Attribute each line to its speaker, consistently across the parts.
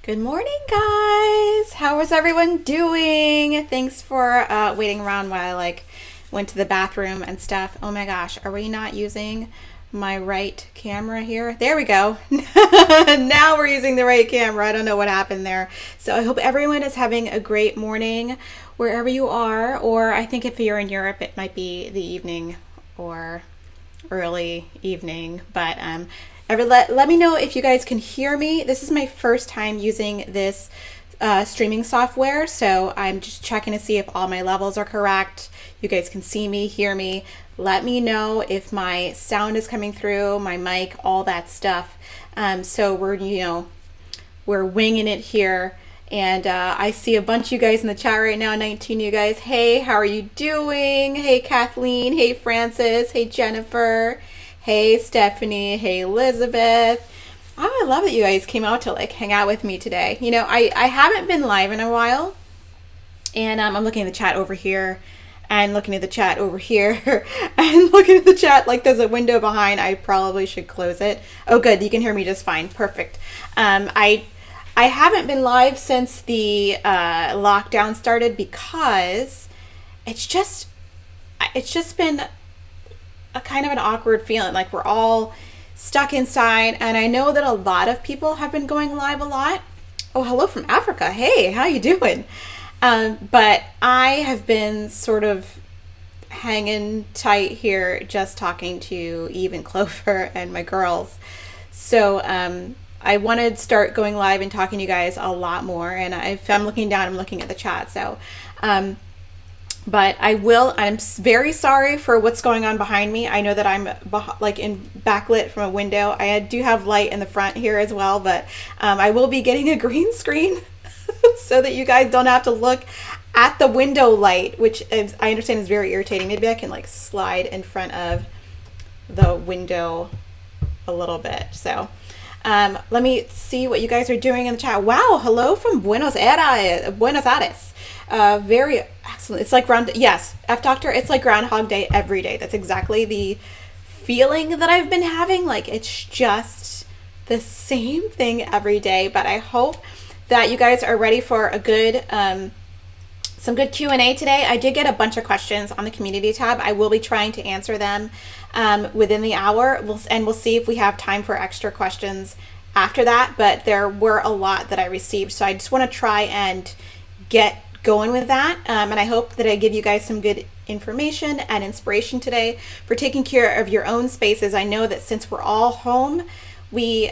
Speaker 1: Good morning, guys. How is everyone doing? Thanks for waiting around while I went to the bathroom and stuff. Oh my gosh, are we not using my right camera here? There we go. Now we're using the right camera. I don't know what happened there. So I hope everyone is having a great morning wherever you are, or I think if you're in Europe, it might be the evening or early evening, but let me know if you guys can hear me. This is my first time using this streaming software, so I'm just checking to see if all my levels are correct. You guys can see me, hear me. Let me know if my sound is coming through, my mic, all that stuff. So we're winging it here. And I see a bunch of you guys in the chat right now, 19 you guys. Hey, how are you doing? Hey, Kathleen. Hey, Francis. Hey, Jennifer. Hey, Stephanie. Hey, Elizabeth. Oh, I love that you guys came out to hang out with me today. You know, I haven't been live in a while, and I'm looking at the chat over here and looking at the chat over here and looking at the chat like there's a window behind. I probably should close it. Oh, good. You can hear me just fine. Perfect. I haven't been live since the lockdown started because it's just been a kind of an awkward feeling, like we're all stuck inside, and I know that a lot of people have been going live a lot. Oh, hello from Africa. Hey, how you doing? But I have been sort of hanging tight here, just talking to Eve and Clover and my girls. So I want to start going live and talking to you guys a lot more, and if I'm looking down, I'm looking at the chat. So but I'm very sorry for what's going on behind me. I know that I'm in backlit from a window. I do have light in the front here as well, but I will be getting a green screen so that you guys don't have to look at the window light, which I understand is very irritating. Maybe I can slide in front of the window a little bit. So let me see what you guys are doing in the chat. Wow, hello from Buenos Aires. Very excellent. It's like yes, F Doctor, it's like Groundhog Day every day. That's exactly the feeling that I've been having. It's just the same thing every day, but I hope that you guys are ready for a good, some good Q&A today. I did get a bunch of questions on the community tab. I will be trying to answer them within the hour, we'll see if we have time for extra questions after that, but there were a lot that I received, so I just want to try and get going with that, and I hope that I give you guys some good information and inspiration today for taking care of your own spaces. I know that since we're all home, we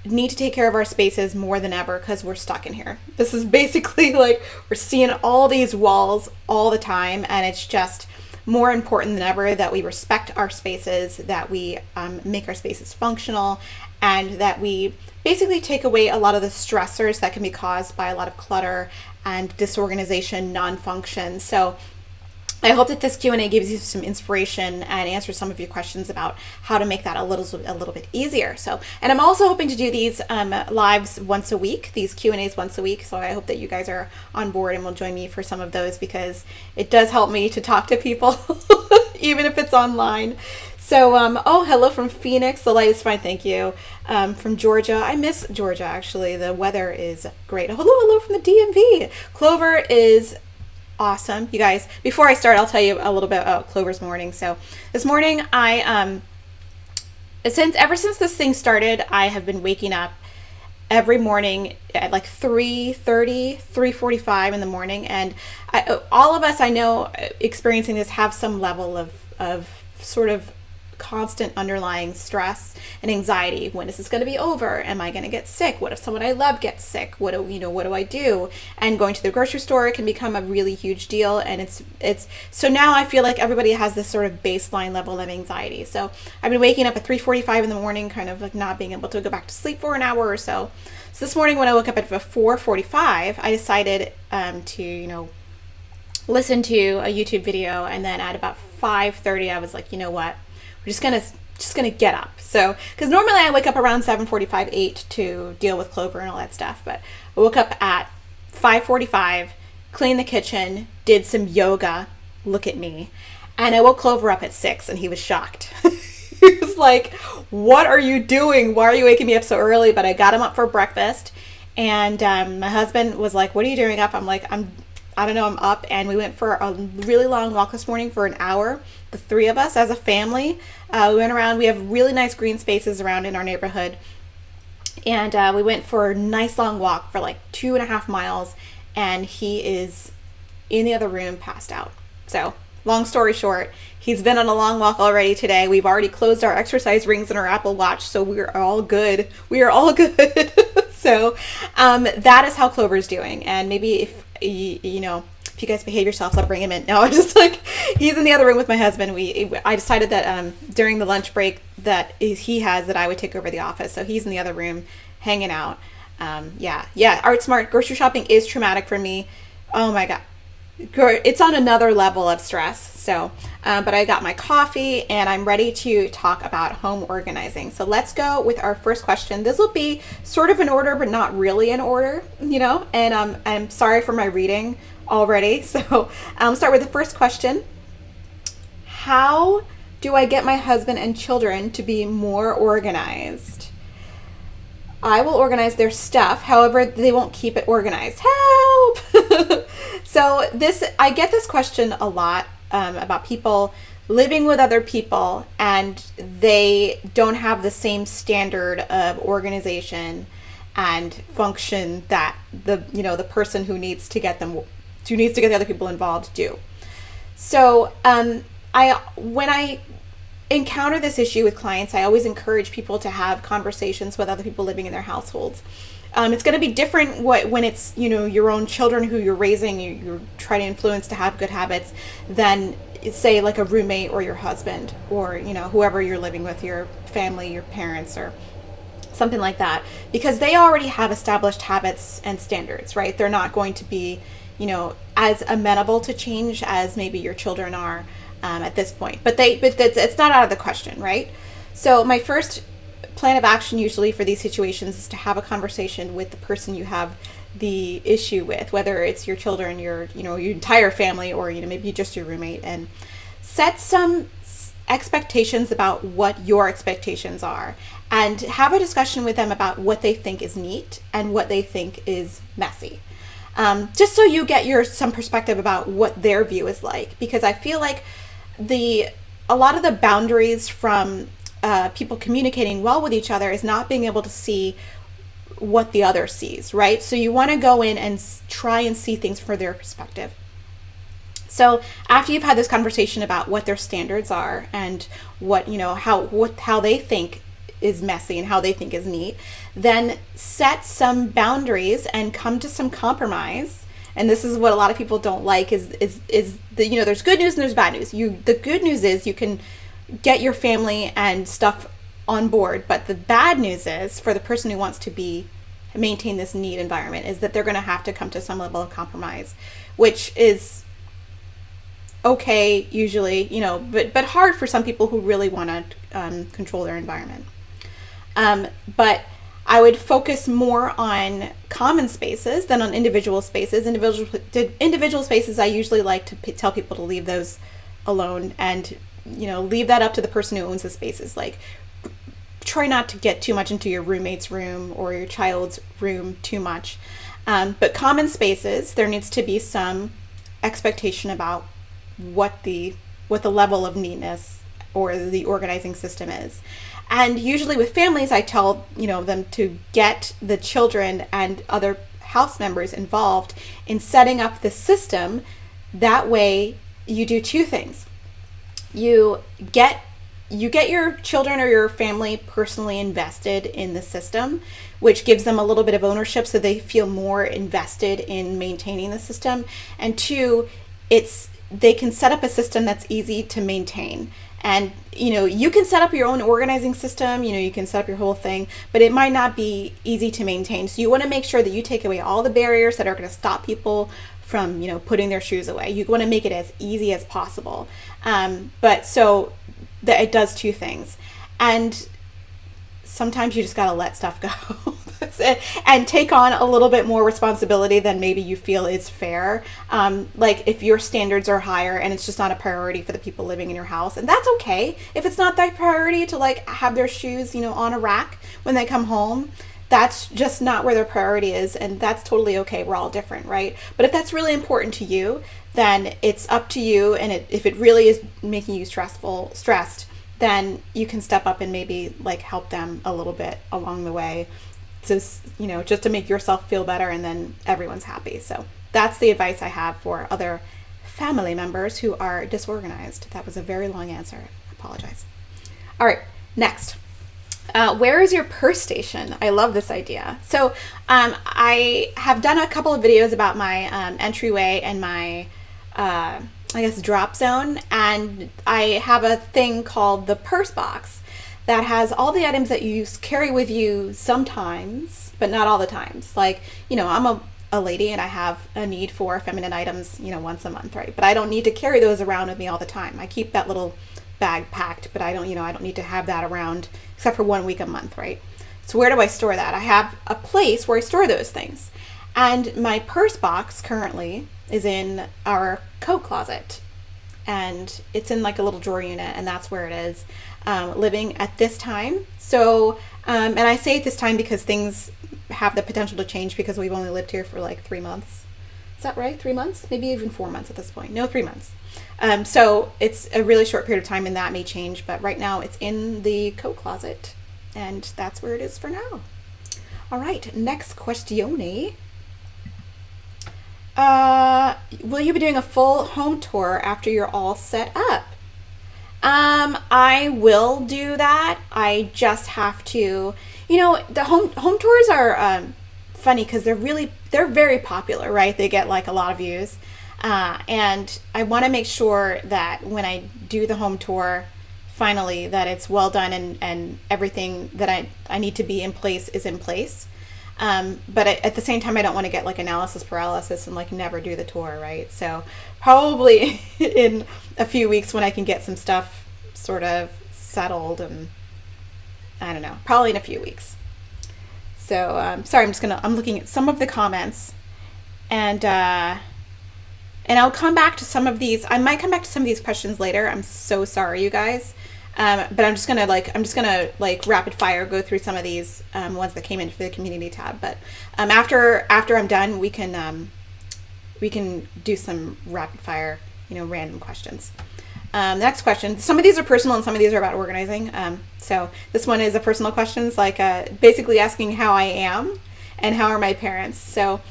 Speaker 1: need to take care of our spaces more than ever because we're stuck in here. This is basically we're seeing all these walls all the time, and it's just more important than ever that we respect our spaces, that we make our spaces functional, and that we basically take away a lot of the stressors that can be caused by a lot of clutter and disorganization, non-function. So I hope that this Q&A gives you some inspiration and answers some of your questions about how to make that a little bit easier. So, and I'm also hoping to do these lives once a week, these Q&As once a week. So I hope that you guys are on board and will join me for some of those, because it does help me to talk to people, even if it's online. So, oh, hello from Phoenix. The light is fine, thank you. From Georgia. I miss Georgia, actually. The weather is great. Hello from the DMV. Clover is awesome. You guys, before I start, I'll tell you a little bit about Clover's morning. So this morning, ever since this thing started, I have been waking up every morning at 3:30, 3:45 in the morning. And all of us I know experiencing this have some level of sort of constant underlying stress and anxiety. When is this going to be over? Am I going to get sick? What if someone I love gets sick? What do I do? And going to the grocery store can become a really huge deal. And it's so now I feel like everybody has this sort of baseline level of anxiety. So I've been waking up at 3:45 in the morning, kind of like not being able to go back to sleep for an hour or so. So this morning when I woke up at 4:45, I decided to listen to a YouTube video, and then at about 5:30 I was like, you know what? We're just gonna get up. So, because normally I wake up around 7:45, 8 to deal with Clover and all that stuff, but I woke up at 5:45, cleaned the kitchen, did some yoga. Look at me, and I woke Clover up at 6, and he was shocked. He was like, "What are you doing? Why are you waking me up so early?" But I got him up for breakfast, and my husband was like, "What are you doing up?" I'm like, I don't know, I'm up. And we went for a really long walk this morning for an hour, the three of us as a family. We went around. We have really nice green spaces around in our neighborhood, and we went for a nice long walk for like 2.5 miles, and he is in the other room passed out. So long story short, he's been on a long walk already today. We've already closed our exercise rings in our Apple Watch, so we're all good. We are all good. So that is how Clover's doing. And maybe if if you guys behave yourselves, I'll bring him in. No, I'm just like, he's in the other room with my husband. I decided that during the lunch break that he has, that I would take over the office. So he's in the other room hanging out. Yeah. Art Smart, grocery shopping is traumatic for me. Oh my God. It's on another level of stress. So, but I got my coffee and I'm ready to talk about home organizing. So let's go with our first question. This will be sort of in order, but not really in order, and I'm sorry for my reading already. So I'll start with the first question. How do I get my husband and children to be more organized? I will organize their stuff. However, they won't keep it organized. Help! So I get this question a lot about people living with other people and they don't have the same standard of organization and function that the person who needs to get the other people involved do. So when I encounter this issue with clients, I always encourage people to have conversations with other people living in their households. It's going to be different when it's your own children who you're raising, you're trying to influence to have good habits, than say like a roommate or your husband or whoever you're living with, your family, your parents, or something like that, because they already have established habits and standards, right? They're not going to be as amenable to change as maybe your children are at this point, but it's not out of the question, right? So my first plan of action usually for these situations is to have a conversation with the person you have the issue with, whether it's your children, your entire family, or maybe just your roommate, and set some expectations about what your expectations are, and have a discussion with them about what they think is neat and what they think is messy. Just so you get some perspective about what their view is like, because I feel like a lot of the boundaries from people communicating well with each other is not being able to see what the other sees, right? So you want to go in and try and see things from their perspective. So after you've had this conversation about what their standards are and what how they think is messy and how they think is neat, then set some boundaries and come to some compromise. And this is what a lot of people don't like is there's good news and there's bad news. The good news is you can get your family and stuff on board, but the bad news is for the person who wants to maintain this neat environment is that they're going to have to come to some level of compromise, which is okay usually, but hard for some people who really want to control their environment. But I would focus more on common spaces than on individual spaces. Individual spaces, I usually like to tell people to leave those alone and leave that up to the person who owns the spaces. Like, try not to get too much into your roommate's room or your child's room too much. But common spaces, there needs to be some expectation about what the level of neatness or the organizing system is. And usually with families, I tell them to get the children and other house members involved in setting up the system. That way you do two things. You you get your children or your family personally invested in the system, which gives them a little bit of ownership so they feel more invested in maintaining the system. And two, they can set up a system that's easy to maintain. And you can set up your own organizing system, you can set up your whole thing, but it might not be easy to maintain. So you want to make sure that you take away all the barriers that are going to stop people from putting their shoes away. You want to make it as easy as possible. But so that it does two things. And sometimes you just got to let stuff go. That's it. And take on a little bit more responsibility than maybe you feel is fair. Like if your standards are higher and it's just not a priority for the people living in your house, and that's okay. If it's not that priority to like have their shoes, on a rack when they come home, that's just not where their priority is. And that's totally okay. We're all different, right? But if that's really important to you, then it's up to you. And if it really is making you stressed, then you can step up and maybe like help them a little bit along the way. Just to make yourself feel better, and then everyone's happy. So that's the advice I have for other family members who are disorganized. That was a very long answer. I apologize. All right, next. Where is your purse station? I love this idea. So I have done a couple of videos about my entryway and my drop zone, and I have a thing called the purse box that has all the items that you carry with you sometimes, but not all the times. Like, I'm a lady and I have a need for feminine items, once a month, right? But I don't need to carry those around with me all the time. I keep that little bag packed, but I don't need to have that around except for 1 week a month, right? So where do I store that? I have a place where I store those things. And my purse box currently is in our coat closet. And it's in like a little drawer unit, and that's where it is, living at this time. So, and I say at this time because things have the potential to change because we've only lived here for like 3 months. Is that right? 3 months? Maybe even 4 months at this point. No, 3 months. So it's a really short period of time, and that may change. But right now it's in the coat closet, and that's where it is for now. All right, next question. Will you be doing a full home tour after you're all set up? I will do that. I just have to, the home tours are funny because they're very popular, right? They get like a lot of views. And I want to make sure that when I do the home tour, finally, that it's well done and everything that I need to be in place is in place. But at the same time, I don't want to get like analysis paralysis and like never do the tour, right? So probably in a few weeks when I can get some stuff sort of settled, and I don't know, probably in a few weeks. So sorry, I'm looking at some of the comments, and I'll come back to some of these. I might come back to some of these questions later. I'm so sorry, you guys. But I'm just gonna rapid fire go through some of these ones that came in for the community tab. But after I'm done, we can do some rapid fire, random questions. The next question. Some of these are personal and some of these are about organizing. So this one is a personal questions, like basically asking how I am and how are my parents. So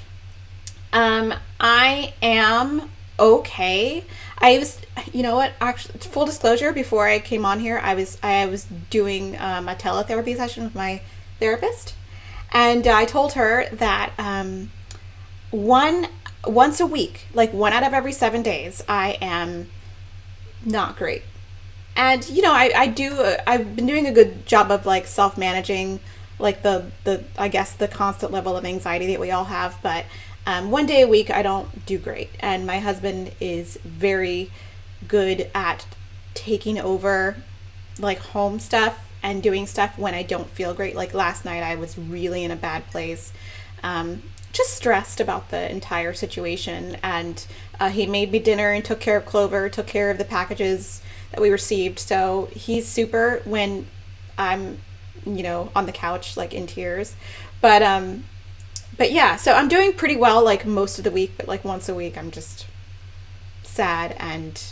Speaker 1: I am okay. I was, actually, full disclosure, before I came on here, I was doing a teletherapy session with my therapist, and I told her that once a week, like 1 out of every 7 days, I am not great. And I've been doing a good job of like self-managing, like the I guess the constant level of anxiety that we all have, but 1 day a week I don't do great. And my husband is very good at taking over like home stuff and doing stuff when I don't feel great. Like last night I was really in a bad place, just stressed about the entire situation, and he made me dinner and took care of Clover, took care of the packages that we received. So he's super when I'm on the couch like in tears, but yeah, so I'm doing pretty well like most of the week, but like once a week I'm just sad and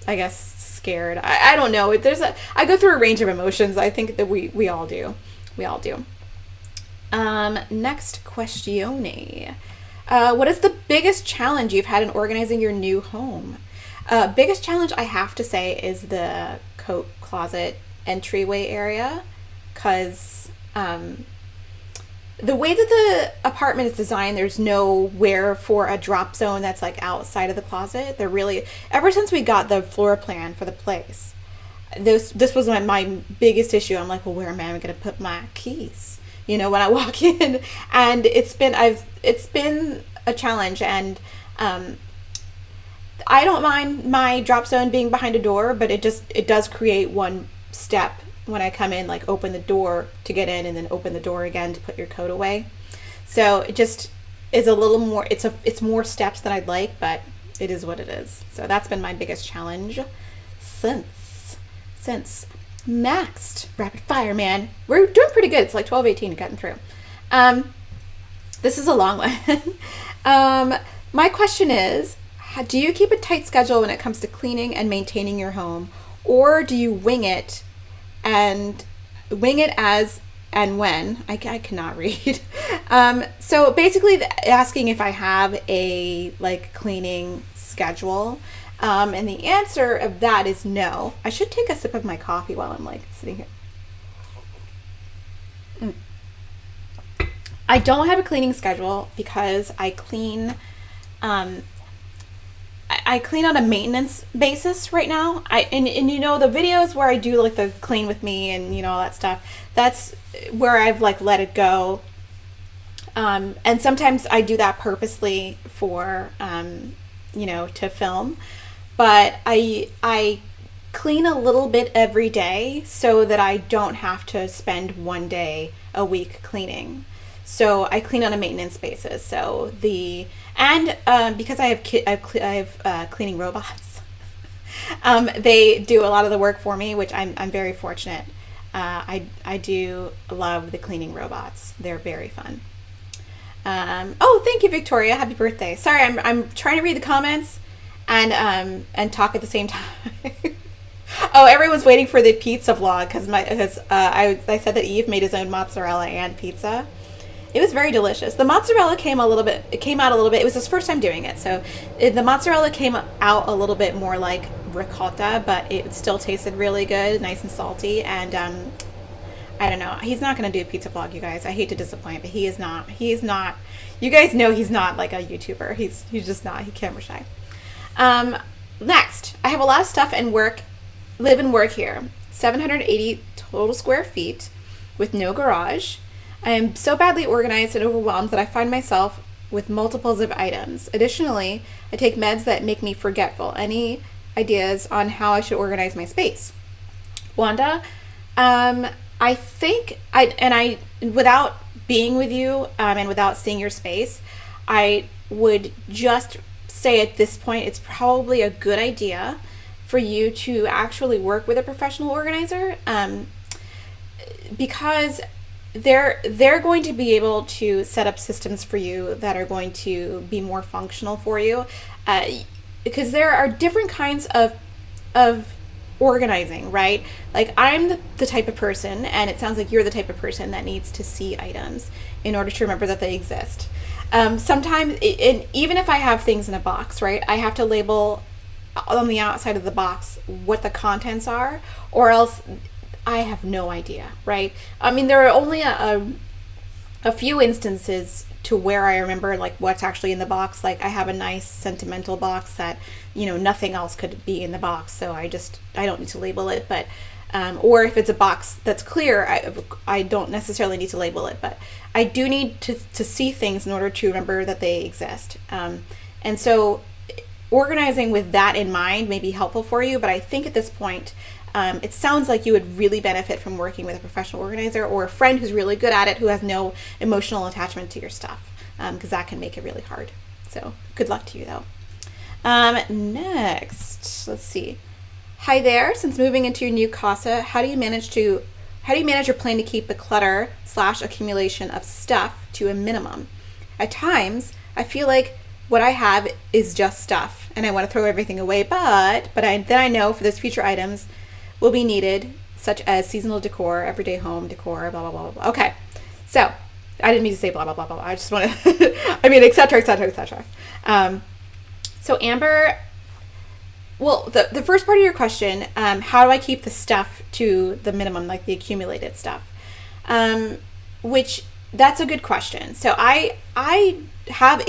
Speaker 1: I guess scared. I don't know. I go through a range of emotions. I think that we all do. We all do. Next question. What is the biggest challenge you've had in organizing your new home? Biggest challenge I have to say is the coat closet entryway area, because the way that the apartment is designed, there's nowhere for a drop zone that's like outside of the closet. They're really, ever since we got the floor plan for the place, this was my biggest issue. I'm like, well, where am I going to put my keys? You know, when I walk in, and it's been a challenge, and I don't mind my drop zone being behind a door, but it does create one step when I come in, like open the door to get in and then open the door again to put your coat away. So it just is a little more, it's more steps than I'd like, but it is what it is. So that's been my biggest challenge since. Next, rapid fire, man. We're doing pretty good. It's like 12:18 and getting through. This is a long one. My question is, do you keep a tight schedule when it comes to cleaning and maintaining your home, or do you wing it as and when? I cannot read. So basically asking if I have a like cleaning schedule. And the answer of that is no. I should take a sip of my coffee while I'm like sitting here. I don't have a cleaning schedule because I clean I clean on a maintenance basis right now. And you know, the videos where I do like the clean with me and you know all that stuff, that's where I've like let it go. And sometimes I do that purposely for you know, to film. But I clean a little bit every day so that I don't have to spend one day a week cleaning. So I clean on a maintenance basis. So because I have cleaning robots, they do a lot of the work for me, which I'm very fortunate. I do love the cleaning robots. They're very fun. Oh, thank you, Victoria. Happy birthday. Sorry, I'm trying to read the comments and talk at the same time. Oh, everyone's waiting for the pizza vlog because I said that Eve made his own mozzarella and pizza. It was very delicious. The mozzarella came out a little bit. It was his first time doing it, so the mozzarella came out a little bit more like ricotta, but it still tasted really good, nice and salty. And I don't know. He's not going to do a pizza vlog, you guys. I hate to disappoint, but he is not. You guys know he's not like a YouTuber. He's just not. He's camera shy. Next, I have a lot of stuff and live and work here. 780 total square feet with no garage. I am so badly organized and overwhelmed that I find myself with multiples of items. Additionally, I take meds that make me forgetful. Any ideas on how I should organize my space? Wanda, I think without being with you and without seeing your space, I would just say at this point it's probably a good idea for you to actually work with a professional organizer, because they're going to be able to set up systems for you that are going to be more functional for you, because there are different kinds of organizing, right? Like I'm the type of person, and it sounds like you're the type of person that needs to see items in order to remember that they exist. Sometimes, even if I have things in a box, right, I have to label on the outside of the box what the contents are, or else I have no idea, right? I mean, there are only a few instances to where I remember like what's actually in the box. Like I have a nice sentimental box that, you know, nothing else could be in the box, so I don't need to label it. But or if it's a box that's clear, I don't necessarily need to label it, but I do need to see things in order to remember that they exist. And so organizing with that in mind may be helpful for you, but I think at this point, it sounds like you would really benefit from working with a professional organizer or a friend who's really good at it, who has no emotional attachment to your stuff, because that can make it really hard. So good luck to you though. Next, let's see. Hi there. Since moving into your new casa, how do you manage your plan to keep the clutter / accumulation of stuff to a minimum? At times, I feel like what I have is just stuff, and I want to throw everything away. But then I know for those future items will be needed, such as seasonal decor, everyday home decor, blah blah blah blah. Okay, so I didn't mean to say blah blah blah blah. I just want to, I mean, etc. etc. etc. So Amber, well, the first part of your question, how do I keep the stuff to the minimum, like the accumulated stuff? Which that's a good question. So I have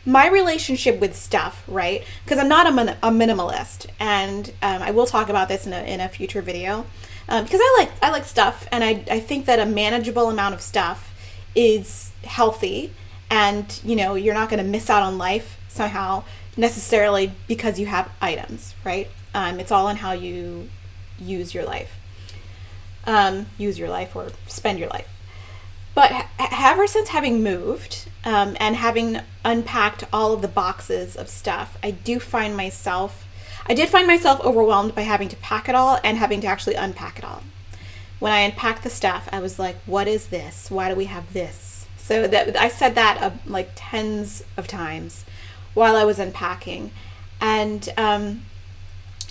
Speaker 1: my relationship with stuff, right? Because I'm not a minimalist, and I will talk about this in a future video. Because I like stuff, and I think that a manageable amount of stuff is healthy, and you're not going to miss out on life somehow necessarily because you have items, right? It's all in how you use your life, or spend your life. But ever since having moved and having unpacked all of the boxes of stuff, I did find myself overwhelmed by having to pack it all and having to actually unpack it all. When I unpacked the stuff, I was like, what is this? Why do we have this? So that I said that like tens of times while I was unpacking. And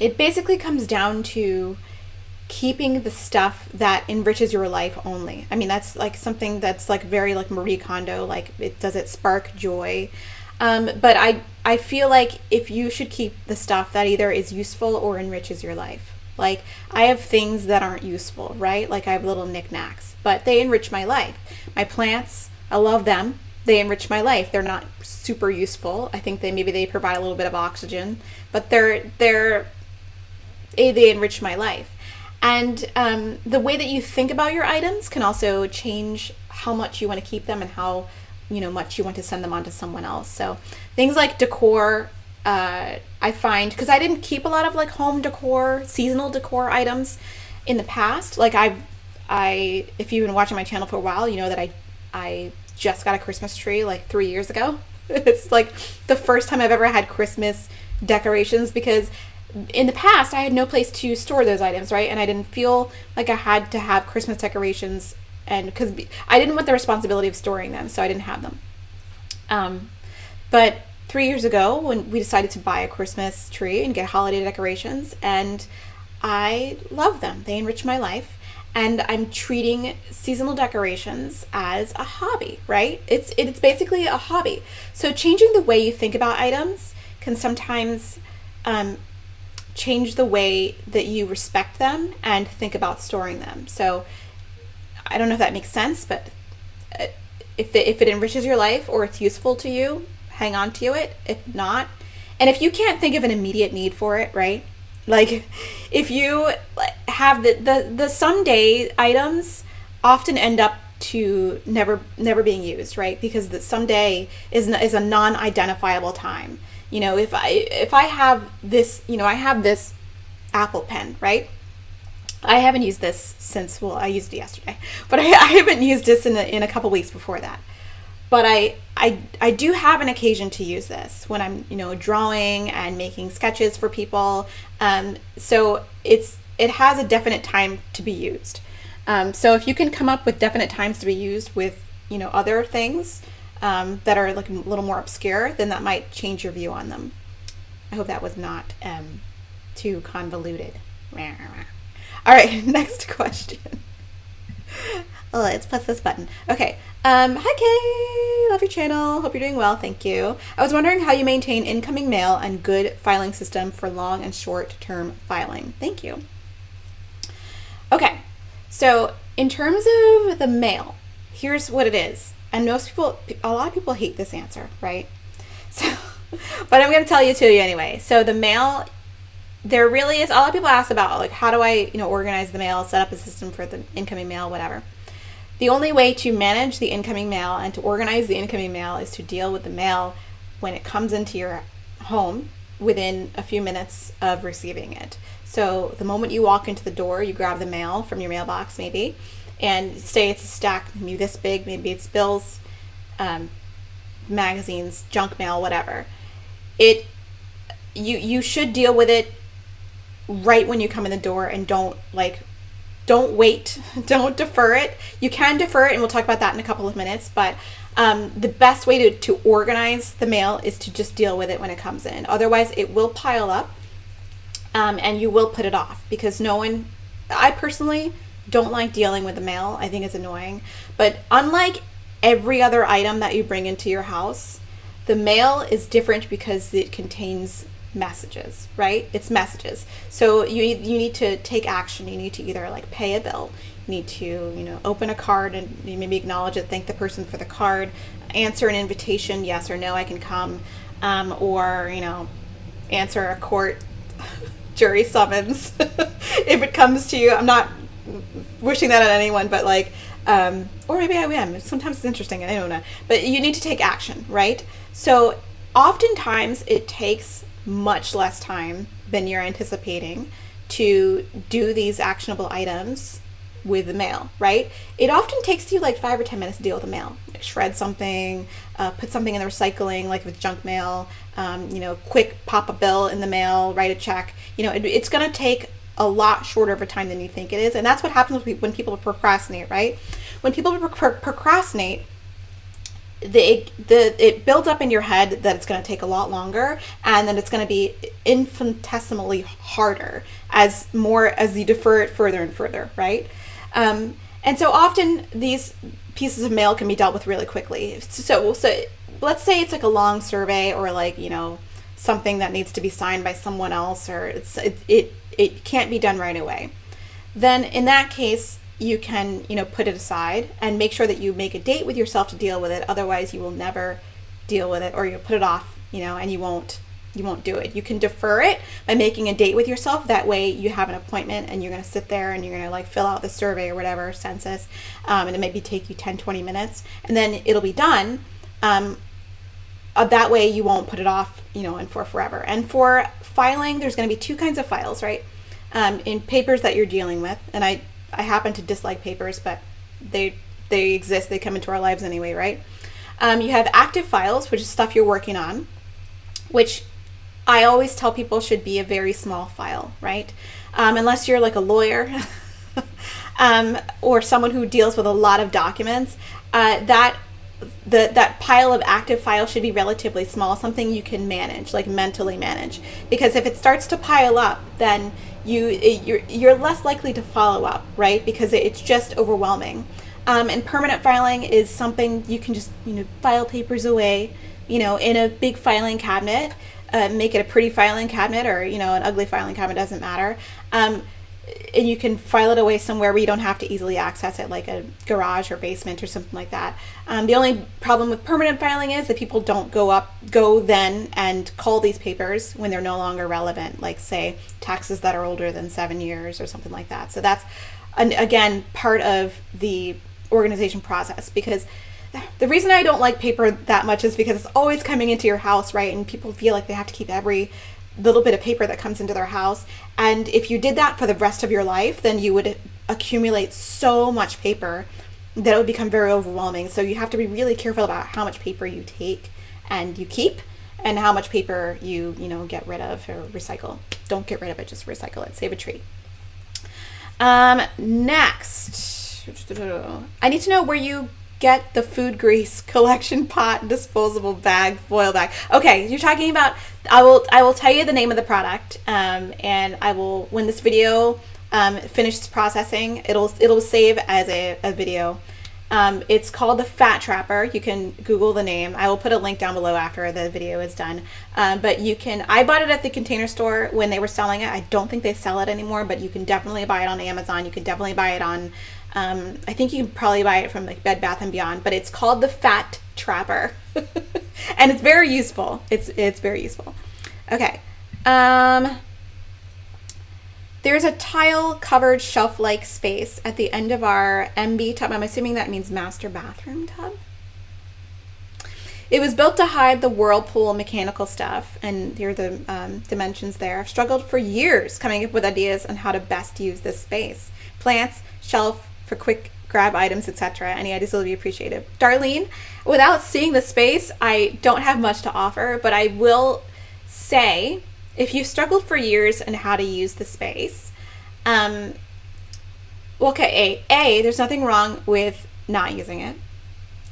Speaker 1: it basically comes down to keeping the stuff that enriches your life only. I mean, that's like something that's like very like Marie Kondo, like does it spark joy? But I feel like if you should keep the stuff that either is useful or enriches your life. Like I have things that aren't useful, right? Like I have little knickknacks, but they enrich my life. My plants, I love them. They enrich my life. They're not super useful. I think they provide a little bit of oxygen, but they enrich my life. And the way that you think about your items can also change how much you want to keep them and how much you want to send them on to someone else. So things like decor, I find, because I didn't keep a lot of like home decor, seasonal decor items in the past. Like if you've been watching my channel for a while, you know that I just got a Christmas tree like 3 years ago. It's like the first time I've ever had Christmas decorations, because in the past I had no place to store those items, right? And I didn't feel like I had to have Christmas decorations, and because I didn't want the responsibility of storing them, so I didn't have them. But 3 years ago, when we decided to buy a Christmas tree and get holiday decorations, and I love them. They enrich my life. And I'm treating seasonal decorations as a hobby, right? It's basically a hobby. So changing the way you think about items can sometimes change the way that you respect them and think about storing them. So I don't know if that makes sense, but if it enriches your life or it's useful to you, hang on to it. If not, and if you can't think of an immediate need for it, right? Like if you have the someday items often end up to never being used, right? Because the someday is a non-identifiable time. If I have this, I have this Apple Pen, right? I haven't used this since, well, I used it yesterday, but I haven't used this in a couple weeks before that. But I do have an occasion to use this when I'm, drawing and making sketches for people. So it has a definite time to be used. So if you can come up with definite times to be used with, other things that are like a little more obscure, then that might change your view on them. I hope that was not too convoluted. All right, next question. Oh, let's press this button. Okay. Hi, Kay. Love your channel. Hope you're doing well. Thank you. I was wondering how you maintain incoming mail and good filing system for long and short-term filing. Thank you. Okay. So in terms of the mail, here's what it is. And a lot of people hate this answer, right? So, but I'm going to tell you to you anyway. So the mail, there really is, a lot of people ask about like, how do I, organize the mail, set up a system for the incoming mail, whatever. The only way to manage the incoming mail and to organize the incoming mail is to deal with the mail when it comes into your home within a few minutes of receiving it. So the moment you walk into the door, you grab the mail from your mailbox maybe, and say it's a stack, maybe this big, maybe it's bills, magazines, junk mail, whatever. You should deal with it right when you come in the door, and don't wait, don't defer it. You can defer it, and we'll talk about that in a couple of minutes, but the best way to organize the mail is to just deal with it when it comes in. Otherwise, it will pile up, and you will put it off, because I personally don't like dealing with the mail. I think it's annoying. But unlike every other item that you bring into your house, the mail is different because it contains messages, right? It's messages. So you need to take action. You need to either like pay a bill, you need to, open a card and maybe acknowledge it, thank the person for the card, answer an invitation, yes or no, I can come, or answer a court jury summons if it comes to you. I'm not wishing that on anyone, but like, or maybe I am. Sometimes it's interesting, I don't know. But you need to take action, right? So oftentimes it takes much less time than you're anticipating to do these actionable items with the mail, right? It often takes you like 5 or 10 minutes to deal with the mail. Like shred something, put something in the recycling, like with junk mail, quick pop a bill in the mail, write a check. It's going to take a lot shorter of a time than you think it is. And that's what happens when people procrastinate, right? When people procrastinate, it builds up in your head that it's going to take a lot longer, and then it's going to be infinitesimally harder as you defer it further and further, right? And so often these pieces of mail can be dealt with really quickly. So let's say it's like a long survey, or like, something that needs to be signed by someone else, or it can't be done right away. Then in that case, you can, put it aside and make sure that you make a date with yourself to deal with it. Otherwise you will never deal with it, or you put it off, and you won't do it. You can defer it by making a date with yourself. That way you have an appointment and you're going to sit there and you're going to like fill out the survey or whatever, census, and it maybe take you 10-20 minutes, and then it'll be done. That way you won't put it off, and for forever. And for filing, there's going to be two kinds of files, right? In papers that you're dealing with, and I happen to dislike papers, but they exist. They come into our lives anyway, right? You have active files, which is stuff you're working on, which I always tell people should be a very small file, right? Unless you're like a lawyer or someone who deals with a lot of documents, that pile of active files should be relatively small, something you can manage, like mentally manage. Because if it starts to pile up, then you're less likely to follow up, right? Because it's just overwhelming. And permanent filing is something you can just file papers away, in a big filing cabinet. Make it a pretty filing cabinet, or an ugly filing cabinet, doesn't matter. And you can file it away somewhere where you don't have to easily access it, like a garage or basement or something like that. The only problem with permanent filing is that people don't go then and call these papers when they're no longer relevant, like say taxes that are older than 7 years or something like that. So that's, again, part of the organization process, because the reason I don't like paper that much is because it's always coming into your house, right? And people feel like they have to keep every little bit of paper that comes into their house. And if you did that for the rest of your life, then you would accumulate so much paper that it would become very overwhelming. So you have to be really careful about how much paper you take and you keep, and how much paper you get rid of or recycle. Don't get rid of it, just recycle it. Save a tree. Next, I need to know where you get the food grease collection pot and disposable bag, foil bag. Okay, you're talking about, I will tell you the name of the product, and I will, when this video finishes processing, it'll save as a video. It's called the Fat Trapper. You can Google the name. I will put a link down below after the video is done. But I bought it at the Container Store when they were selling it. I don't think they sell it anymore, but you can definitely buy it on Amazon. You can definitely buy it on, I think you can probably buy it from like Bed Bath & Beyond, but it's called the Fat Trapper. And it's very useful. It's very useful. Okay. There's a tile-covered shelf-like space at the end of our MB tub. I'm assuming that means master bathroom tub. It was built to hide the whirlpool mechanical stuff, and here are the dimensions there. I've struggled for years coming up with ideas on how to best use this space. Plants, shelf for quick grab items, etc. Any ideas will be appreciated. Darlene, without seeing the space, I don't have much to offer, but I will say, if you've struggled for years on how to use the space, there's nothing wrong with not using it.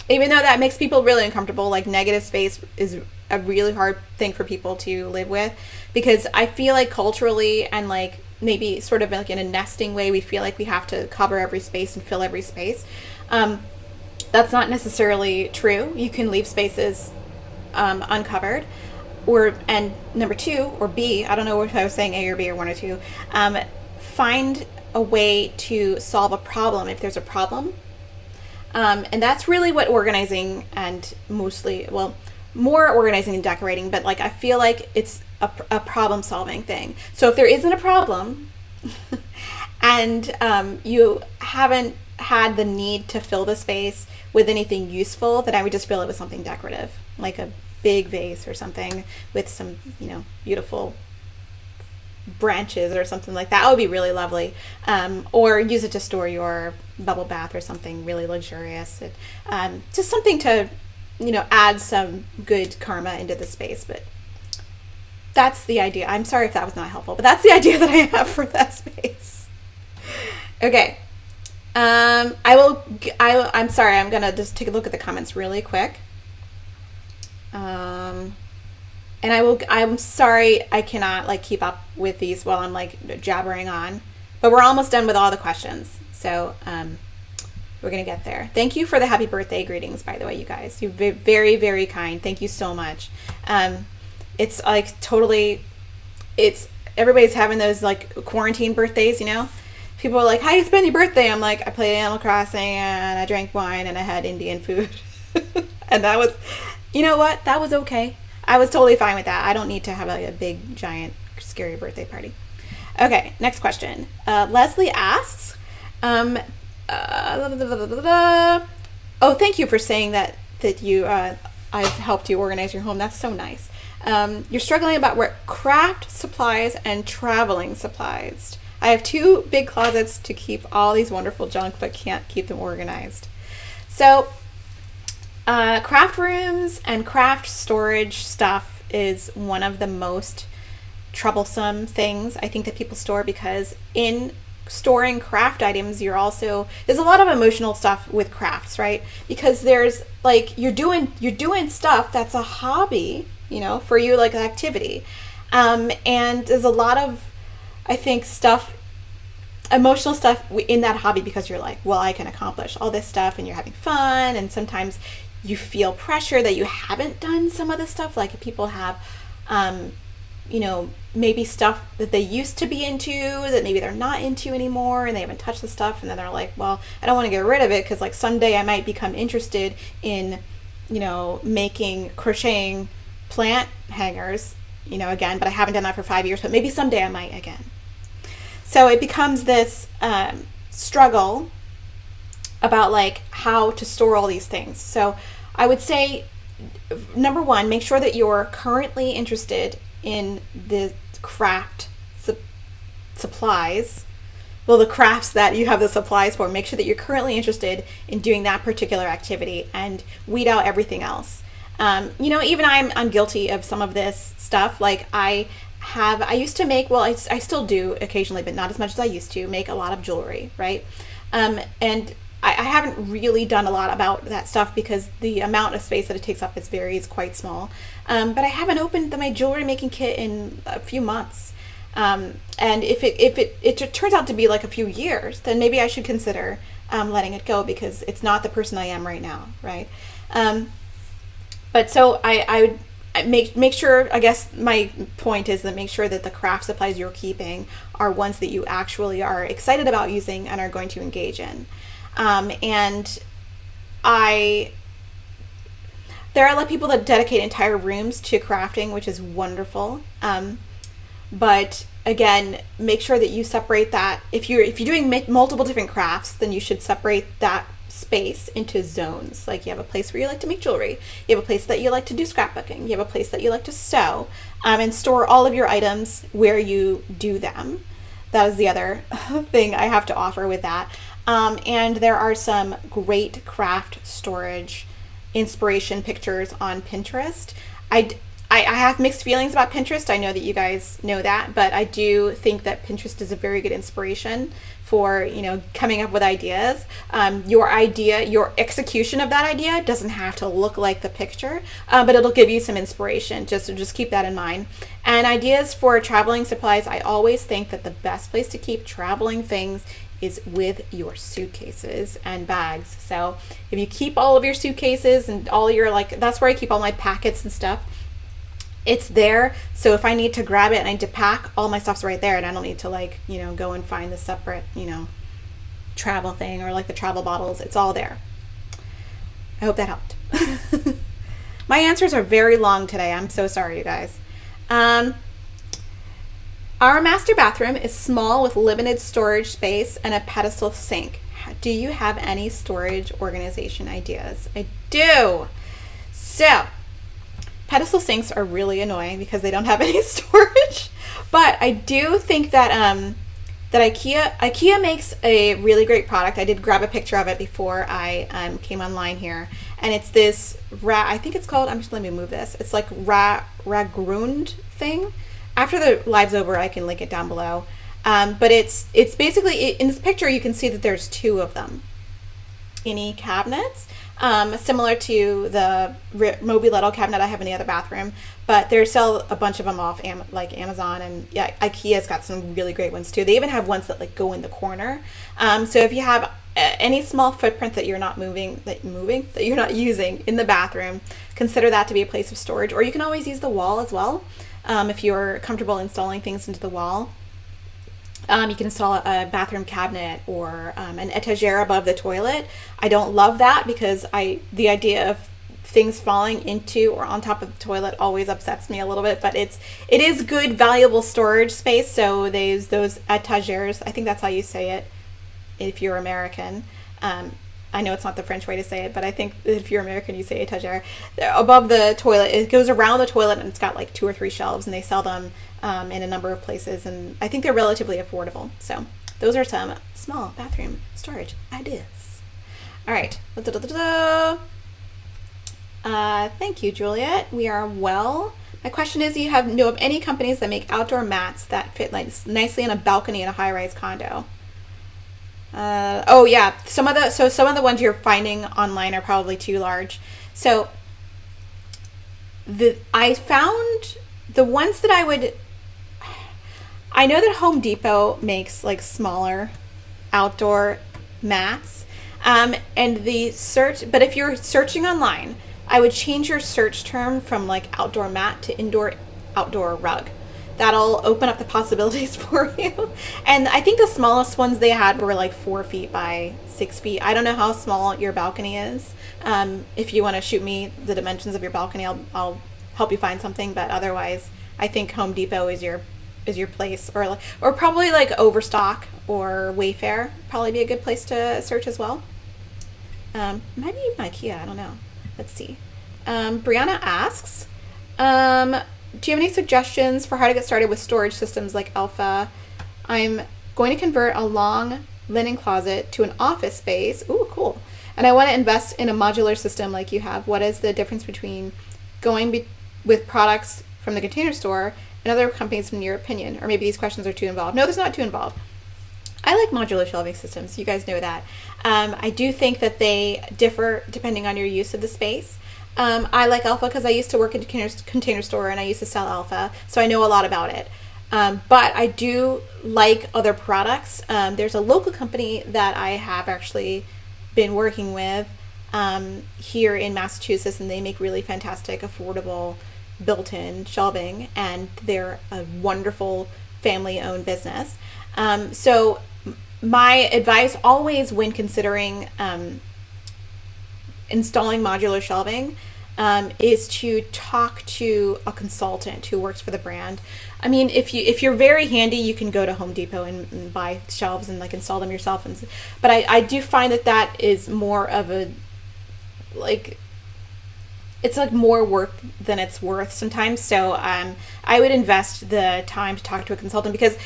Speaker 1: Even though that makes people really uncomfortable, like negative space is a really hard thing for people to live with, because I feel like culturally and like maybe sort of like in a nesting way, we feel like we have to cover every space and fill every space. That's not necessarily true. You can leave spaces uncovered. and number two, or B, I don't know if I was saying A or B or one or two, find a way to solve a problem if there's a problem. And that's really what organizing and mostly, well, more organizing and decorating, but like I feel like it's a problem solving thing. So if there isn't a problem and you haven't had the need to fill the space with anything useful, then I would just fill it with something decorative, like a big vase or something with some, beautiful branches or something like that. That would be really lovely. Or use it to store your bubble bath or something really luxurious. Just something to, add some good karma into the space. But that's the idea. I'm sorry if that was not helpful, but that's the idea that I have for that space. Okay. I'm sorry. I'm going to just take a look at the comments really quick. And I'm sorry I cannot keep up with these while I'm jabbering on, but we're almost done with all the questions. So, we're going to get there. Thank you for the happy birthday greetings, by the way, you guys. You're very, very kind. Thank you so much. It's everybody's having those quarantine birthdays, People are like, how do you spend your birthday? I'm like, I played Animal Crossing and I drank wine and I had Indian food. And that was, you know what? That was okay. I was totally fine with that. I don't need to have a big, giant, scary birthday party. Okay, next question. Leslie asks, oh, thank you for saying that you, I've helped you organize your home. That's so nice. You're struggling about where craft supplies and traveling supplies. I have 2 big closets to keep all these wonderful junk, but can't keep them organized. So, craft rooms and craft storage stuff is one of the most troublesome things I think that people store, because in storing craft items, there's a lot of emotional stuff with crafts, right? Because there's you're doing stuff that's a hobby, for you, an activity. And there's a lot of, I think, emotional stuff in that hobby, because you're like, well, I can accomplish all this stuff and you're having fun. And sometimes you feel pressure that you haven't done some of the stuff. Like people have, maybe stuff that they used to be into that maybe they're not into anymore, and they haven't touched the stuff. And then they're like, well, I don't want to get rid of it because someday I might become interested in, crocheting plant hangers, again, but I haven't done that for 5 years, but maybe someday I might again. So it becomes this struggle about how to store all these things. So I would say, number one, make sure that you're currently interested in the craft supplies. Well, the crafts that you have the supplies for. Make sure that you're currently interested in doing that particular activity and weed out everything else. Even I'm guilty of some of this stuff. I used to make, I still do occasionally, but not as much as I used to, make a lot of jewelry, right? And I haven't really done a lot about that stuff because the amount of space that it takes up is quite small. But I haven't opened my jewelry making kit in a few months. And if it turns out to be a few years, then maybe I should consider letting it go, because it's not the person I am right now, right? But so I would make sure, I guess my point is that make sure that the craft supplies you're keeping are ones that you actually are excited about using and are going to engage in. And there are a lot of people that dedicate entire rooms to crafting, which is wonderful. But again, make sure that you separate that. If you're doing multiple different crafts, then you should separate that space into zones. You have a place where you like to make jewelry, you have a place that you like to do scrapbooking, you have a place that you like to sew, and store all of your items where you do them. That is the other thing I have to offer with that. And there are some great craft storage inspiration pictures on Pinterest. I have mixed feelings about Pinterest. I know that you guys know that, but I do think that Pinterest is a very good inspiration for, coming up with ideas. Your execution of that idea doesn't have to look like the picture, but it'll give you some inspiration. Just keep that in mind. And ideas for traveling supplies, I always think that the best place to keep traveling things is with your suitcases and bags. So if you keep all of your suitcases and all your, that's where I keep all my packets and stuff. it's there. So if I need to grab it and I need to pack, all my stuff's right there, and I don't need to go and find the separate, travel thing or like the travel bottles. It's all there. I hope that helped. My answers are very long today. I'm so sorry, you guys. Our master bathroom is small with limited storage space and a pedestal sink. Do you have any storage organization ideas? I do. So, pedestal sinks are really annoying because they don't have any storage. But I do think that IKEA makes a really great product. I did grab a picture of it before I came online here, and it's this I think it's called. Let me move this. It's like ragrund thing. After the live's over, I can link it down below. But it's basically, in this picture you can see that there's two of them. Any cabinets, similar to the Mobiletto cabinet I have in the other bathroom, but they sell a bunch of them off like Amazon, and yeah, IKEA's got some really great ones too. They even have ones that like go in the corner. So if you have any small footprint that you're not that you're not using in the bathroom, consider that to be a place of storage. Or you can always use the wall as well. If you're comfortable installing things into the wall. You can install a bathroom cabinet or an etagere above the toilet. I don't love that because the idea of things falling into or on top of the toilet always upsets me a little bit, but it is good, valuable storage space. So those etageres, I think that's how you say it if you're American. I know it's not the French way to say it, but I think if you're American, you say étagère. Above the toilet, it goes around the toilet, and it's got like 2 or 3 shelves, and they sell them in a number of places, and I think they're relatively affordable. So those are some small bathroom storage ideas. All right. Thank you, Juliet. We are well. My question is, do you know of any companies that make outdoor mats that fit nicely in a balcony in a high-rise condo? Yeah, some of the ones you're finding online are probably too large. So I found the ones that I know that Home Depot makes like smaller outdoor mats. But if you're searching online, I would change your search term from like outdoor mat to indoor outdoor rug. That'll open up the possibilities for you. And I think the smallest ones they had were like 4 feet by 6 feet. I don't know how small your balcony is. If you want to shoot me the dimensions of your balcony, I'll help you find something. But otherwise, I think Home Depot is your place, or probably like Overstock or Wayfair. Probably be a good place to search as well. Maybe even IKEA. I don't know. Let's see. Brianna asks, do you have any suggestions for how to get started with storage systems like Alpha? I'm going to convert a long linen closet to an office space. Ooh, cool. And I want to invest in a modular system like you have. What is the difference between going with products from the Container Store and other companies in your opinion? Or maybe these questions are too involved. No, there's not too involved. I like modular shelving systems. You guys know that. I do think that they differ depending on your use of the space. I like Alpha because I used to work in a Container Store and I used to sell Alpha, so I know a lot about it. But I do like other products. There's a local company that I have actually been working with here in Massachusetts, and they make really fantastic, affordable, built-in shelving, and they're a wonderful family-owned business. So my advice always when considering installing modular shelving is to talk to a consultant who works for the brand. I mean, if you're very handy, you can go to Home Depot and buy shelves and like install them yourself. But I do find that is more of it's like more work than it's worth sometimes. So I would invest the time to talk to a consultant, because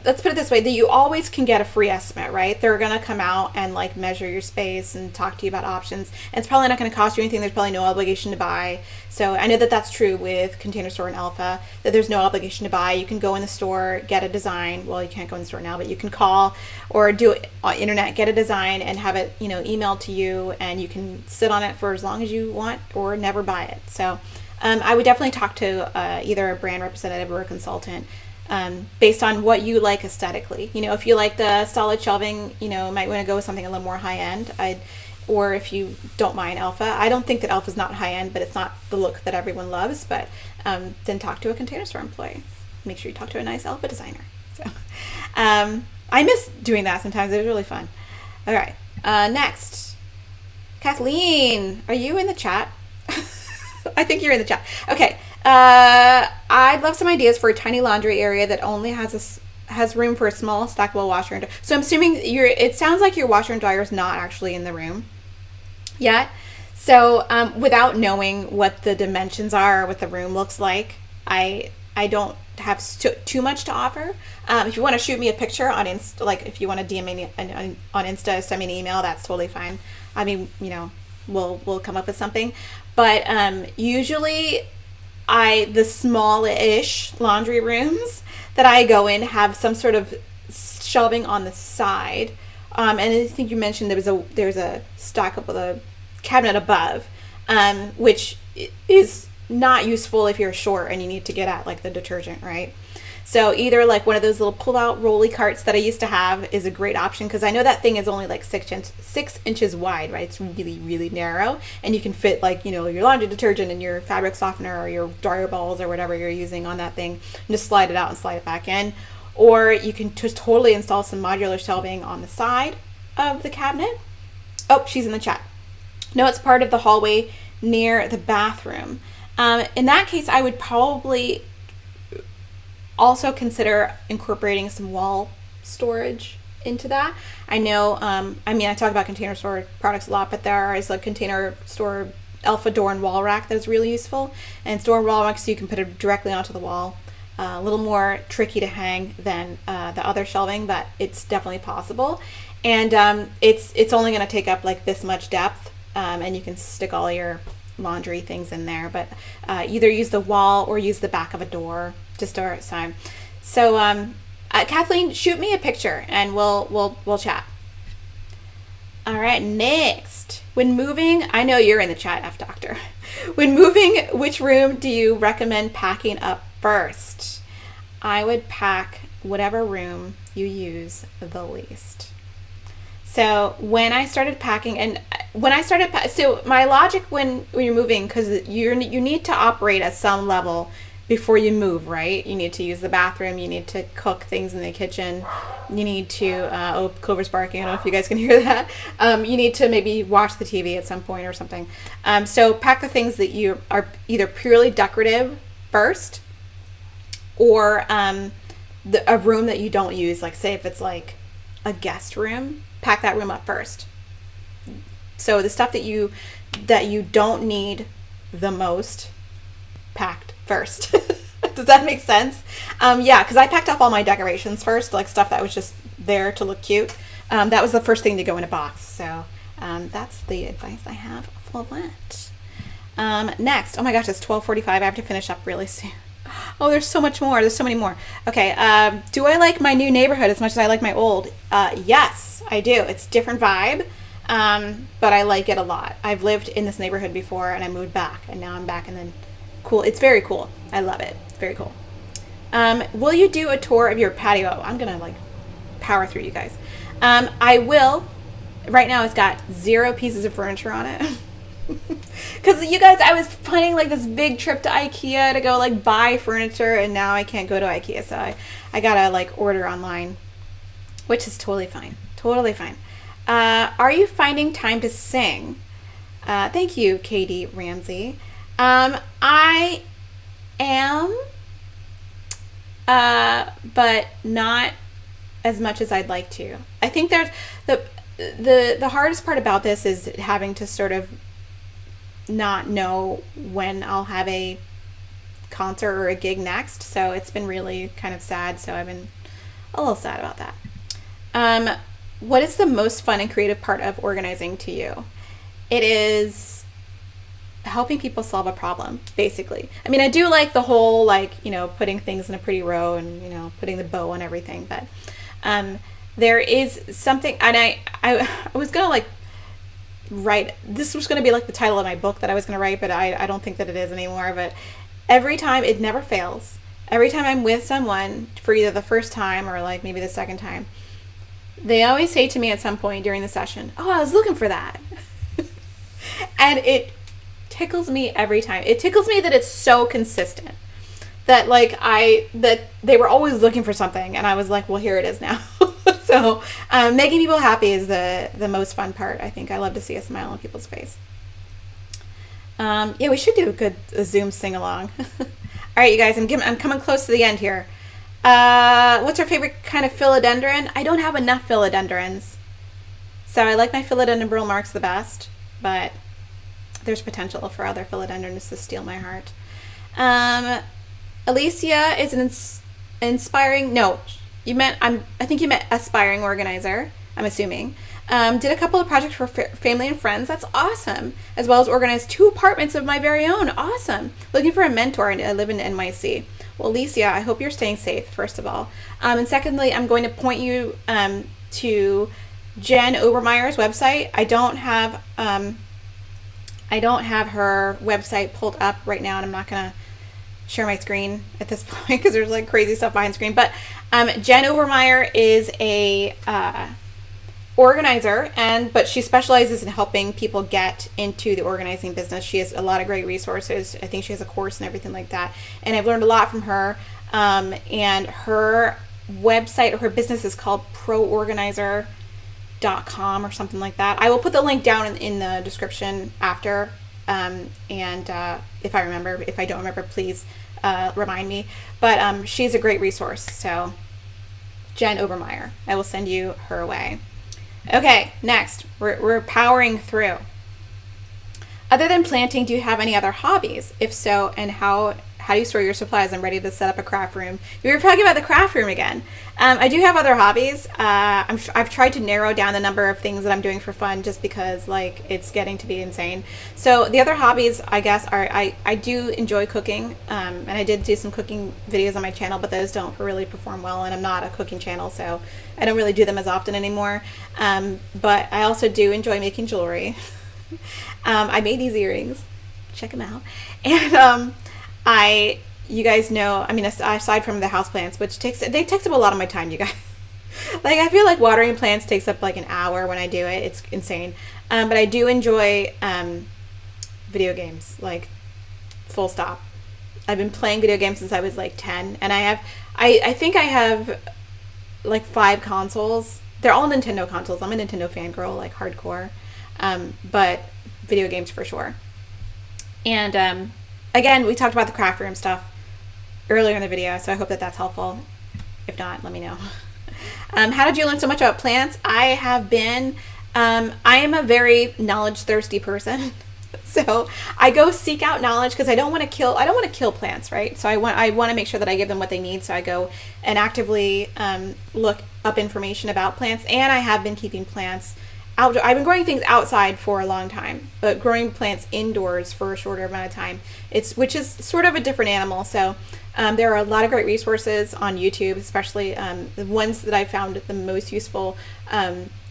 Speaker 1: let's put it this way, that you always can get a free estimate, right? They're going to come out and like measure your space and talk to you about options. And it's probably not going to cost you anything. There's probably no obligation to buy. So I know that that's true with Container Store and Alpha, that there's no obligation to buy. You can go in the store, get a design. Well, you can't go in the store now, but you can call or do it on internet, get a design and have it, emailed to you, and you can sit on it for as long as you want or never buy it. So I would definitely talk to either a brand representative or a consultant. Based on what you like aesthetically. If you like the solid shelving, might want to go with something a little more high end. or if you don't mind alpha. I don't think that alpha is not high end, but it's not the look that everyone loves. But then talk to a Container Store employee. Make sure you talk to a nice alpha designer. So I miss doing that sometimes. It was really fun. All right, next, Kathleen, are you in the chat? I think you're in the chat. Okay, I'd love some ideas for a tiny laundry area that only has room for a small stackable washer and dryer. So I'm assuming it sounds like your washer and dryer is not actually in the room yet. So without knowing what the dimensions are, what the room looks like, I don't have too much to offer. If you want to shoot me a picture on Insta, like if you want to DM me on Insta, send me an email, that's totally fine. I mean, we'll come up with something. But usually the smallish laundry rooms that I go in have some sort of shelving on the side. And I think you mentioned there's a stackable the cabinet above, which is not useful if you're short and you need to get at like the detergent, right? So either like one of those little pull-out rolly carts that I used to have is a great option, because I know that thing is only like 6 inches wide, right? It's really, really narrow, and you can fit like, your laundry detergent and your fabric softener or your dryer balls or whatever you're using on that thing, and just slide it out and slide it back in. Or you can just totally install some modular shelving on the side of the cabinet. Oh, she's in the chat. No, it's part of the hallway near the bathroom. In that case, I would probably also consider incorporating some wall storage into that. I know, I talk about Container Store products a lot, but there is a Container Store alpha door and wall rack that is really useful. And it's door and wall rack, so you can put it directly onto the wall. A little more tricky to hang than the other shelving, but it's definitely possible. And it's only going to take up like this much depth, and you can stick all your laundry things in there. But either use the wall or use the back of a door to store it time. So Kathleen, shoot me a picture and we'll chat. All right, next. When moving, I know you're in the chat, F Doctor. When moving, which room do you recommend packing up first? I would pack whatever room you use the least. So when I started packing, so my logic when you're moving, because you need to operate at some level before you move, right? You need to use the bathroom, you need to cook things in the kitchen, you need to, Clover's barking, I don't know if you guys can hear that. You need to maybe watch the TV at some point or something. So pack the things that you are either purely decorative first, or a room that you don't use, like say if it's like a guest room, pack that room up first. So the stuff that you don't need the most, packed first. Does that make sense? Yeah, because I packed up all my decorations first, like stuff that was just there to look cute. That was the first thing to go in a box. So that's the advice I have for that. Next, oh my gosh, it's 12:45. I have to finish up really soon. Oh, there's so much more. There's so many more. Okay, do I like my new neighborhood as much as I like my old? Yes, I do. It's a different vibe, but I like it a lot. I've lived in this neighborhood before, and I moved back, and now I'm back, and then cool. It's very cool. I love it. Very cool. Will you do a tour of your patio? I'm gonna like power through you guys. I will. Right now, it's got 0 pieces of furniture on it. Because you guys, I was planning like this big trip to IKEA to go like buy furniture, and now I can't go to IKEA, so I gotta like order online, which is totally fine. Totally fine. Are you finding time to sing? Thank you, Katie Ramsey. I am, but not as much as I'd like to. I think there's the hardest part about this is having to sort of not know when I'll have a concert or a gig next. So it's been really kind of sad. So I've been a little sad about that. What is the most fun and creative part of organizing to you? It is helping people solve a problem, basically. I mean, I do like the whole, like, putting things in a pretty row and, putting the bow on everything. But there is something, and I was going to like write, this was going to be like the title of my book that I was going to write, but I don't think that it is anymore. But every time, it never fails. Every time I'm with someone for either the first time or like maybe the second time, they always say to me at some point during the session, "Oh, I was looking for that." And it tickles me every time. It tickles me that it's so consistent. That like that they were always looking for something, and I was like, well, here it is now. So making people happy is the most fun part. I think I love to see a smile on people's face. Yeah, we should do a Zoom sing along. All right, you guys, I'm coming close to the end here. What's your favorite kind of philodendron? I don't have enough philodendrons, so I like my philodendron burl marks the best, but there's potential for other philodendrons to steal my heart. Alicia is an inspiring. No, I think you meant aspiring organizer. I'm assuming. Did a couple of projects for family and friends. That's awesome. As well as organized 2 apartments of my very own. Awesome. Looking for a mentor. I live in NYC. Well, Alicia, I hope you're staying safe, first of all. And secondly, I'm going to point you to Jen Obermeyer's website. I don't have her website pulled up right now, and I'm not going to share my screen at this point because there's like crazy stuff behind the screen. But Jen Obermeyer is a organizer, but she specializes in helping people get into the organizing business. She has a lot of great resources. I think she has a course and everything like that. And I've learned a lot from her. And her website or her business is called proorganizer.com or something like that. I will put the link down in the description after. And if I remember, if I don't remember, please remind me. But she's a great resource. So Jen Obermeyer, I will send you her way. Okay, next, we're powering through. Other than planting, do you have any other hobbies? If so, and how do you store your supplies? I'm ready to set up a craft room. We were talking about the craft room again. I do have other hobbies. I've tried to narrow down the number of things that I'm doing for fun just because like it's getting to be insane. So the other hobbies, I guess, are I do enjoy cooking, and I did do some cooking videos on my channel, but those don't really perform well, and I'm not a cooking channel, so I don't really do them as often anymore. But I also do enjoy making jewelry. I made these earrings. Check them out. And you guys know, I mean, aside from the houseplants, which takes up a lot of my time, you guys. Like, I feel like watering plants takes up like an hour when I do it. It's insane. But I do enjoy video games, like, full stop. I've been playing video games since I was like 10, and I think I have like 5 consoles. They're all Nintendo consoles. I'm a Nintendo fangirl, like hardcore. But video games for sure. And again, we talked about the craft room stuff earlier in the video, so I hope that that's helpful. If not, let me know. How did you learn so much about plants? I have been, I am a very knowledge thirsty person. So I go seek out knowledge because I don't want to kill plants, right? So I want to make sure that I give them what they need. So I go and actively look up information about plants, and I have been keeping plants outdoor. I've been growing things outside for a long time, but growing plants indoors for a shorter amount of time, which is sort of a different animal. So there are a lot of great resources on YouTube, especially the ones that I found the most useful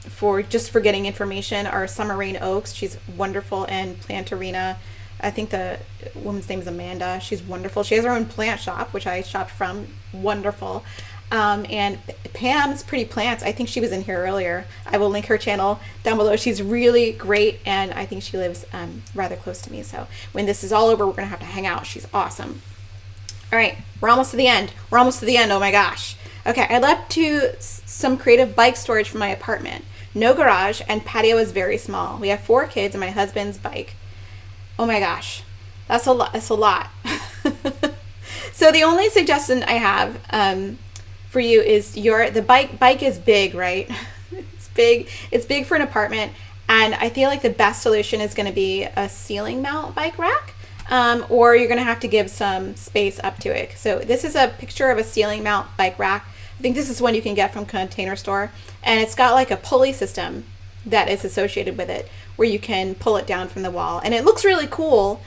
Speaker 1: for getting information are Summer Rain Oaks. She's wonderful, and Plantarina. I think the woman's name is Amanda. She's wonderful. She has her own plant shop, which I shopped from. Wonderful. And Pam's Pretty Plants, I think she was in here earlier. I will link her channel down below. She's really great, and I think she lives rather close to me. So when this is all over, we're going to have to hang out. She's awesome. All right, we're almost to the end. Oh my gosh. Okay, I left to some creative bike storage for my apartment. No garage, and patio is very small. We have 4 kids and my husband's bike. Oh my gosh, that's a lot. So the only suggestion I have for you is the bike is big, right? It's big for an apartment, and I feel like the best solution is going to be a ceiling mount bike rack, or you're going to have to give some space up to it. So this is a picture of a ceiling mount bike rack. I think this is one you can get from Container Store, and it's got like a pulley system that is associated with it where you can pull it down from the wall, and it looks really cool